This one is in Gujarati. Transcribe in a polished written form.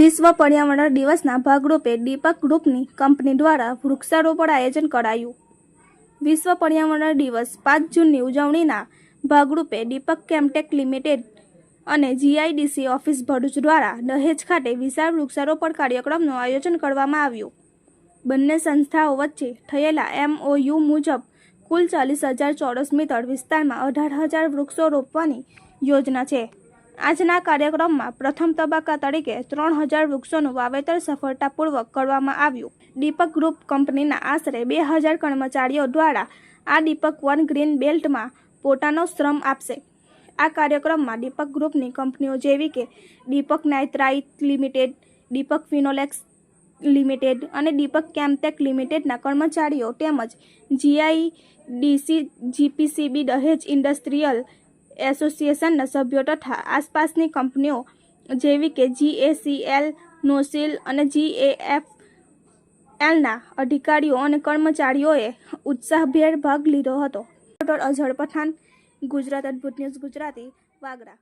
વિશ્વ પર્યાવરણ દિવસના ભાગરૂપે દીપક ગ્રુપની કંપની દ્વારા વૃક્ષારોપણ આયોજન કરાયું। વિશ્વ પર્યાવરણ દિવસ 5 જૂનની ઉજવણીના ભાગરૂપે દીપક કેમટેક લિમિટેડ અને જીઆઈડીસી ઓફિસ ભરૂચ દ્વારા દહેજ ખાતે વિશાળ વૃક્ષારોપણ કાર્યક્રમનું આયોજન કરવામાં આવ્યું। બંને સંસ્થાઓ વચ્ચે થયેલા MOU મુજબ કુલ 40,000 ચોરસ મીટર વિસ્તારમાં 18,000 વૃક્ષો રોપવાની યોજના છે। આજના કાર્યક્રમમાં પ્રથમ તબક્કા તરીકે 3,000 વૃક્ષોનું વાવેતર સફળતાપૂર્વક કરવામાં આવ્યું। દીપક ગ્રુપ કંપનીના આશરે 2,000 કર્મચારીઓ દ્વારા આ દીપક વન ગ્રીન બેલ્ટમાં પોતાનો શ્રમ આપશે। આ કાર્યક્રમમાં દીપક ગ્રુપની કંપનીઓ જેવી કે દીપક નાઇટ્રાઇટ લિમિટેડ, દીપક ફિનોલેક્સ લિમિટેડ અને દીપક કેમટેક લિમિટેડના કર્મચારીઓ તેમજ જીઆઈડીસી જીપીસીબી દહેજ ઇન્ડસ્ટ્રીયલ એસોસિએશનના સભ્યો તથા આસપાસની કંપનીઓ જેવી કે GACL, નોસિલ અને GAFLના અધિકારીઓ અને કર્મચારીઓએ ઉત્સાહભેર ભાગ લીધો હતો। અઝર પઠાણ, ગુજરાત અદ્ભુત ન્યૂઝ ગુજરાતી, વાગરા।